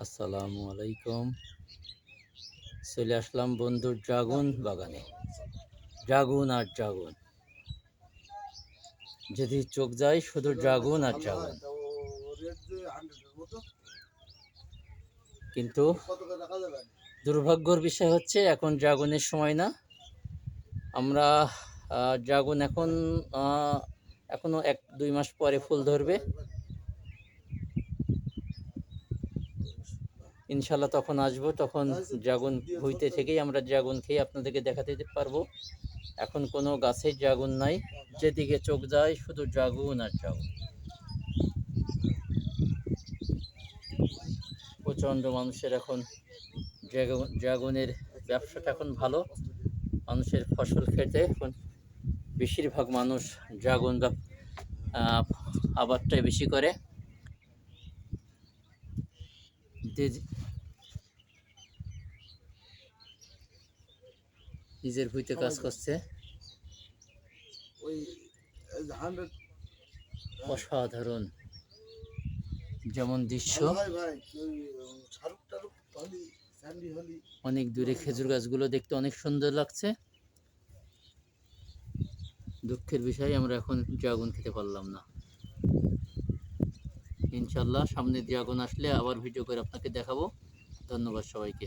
আসসালামু আলাইকুম। চলে আসলাম বন্ধুর ড্রাগন বাগানে। ড্রাগন আর ড্রাগন, যদি চোখ যায় শুধু ড্রাগন আর ড্রাগন। কিন্তু দুর্ভাগ্যর বিষয় হচ্ছে এখন ড্রাগনের সময় না। আমরা ড্রাগন এখনো 1-2 মাস পরে ফুল ধরবে, ইনশাল্লাহ তখন আসবো। তখন ড্রাগন হইতে থেকেই আমরা ড্রাগন খেয়ে আপনাদেরকে দেখাতে পারবো। এখন কোনো গাছে ড্রাগন নাই, যেদিকে চোখ যায় শুধু ড্রাগন আর ড্রাগন। প্রচণ্ড মানুষের এখন ড্রাগনের ব্যবসাটা এখন ভালো। মানুষের ফসল খেতে এখন বেশিরভাগ মানুষ ড্রাগন আবাদটাই বেশি করে। নিজের ভুঁইতে কাজ করছে, অসাধারণ যেমন দৃশ্য। অনেক দূরে খেজুর গাছগুলো দেখতে অনেক সুন্দর লাগছে। দুঃখের বিষয় আমরা এখন ড্রাগন খেতে পারলাম না। ইনশাল্লাহ সামনে ড্রাগন আসলে আবার ভিডিও করে আপনাকে দেখাবো। ধন্যবাদ সবাইকে।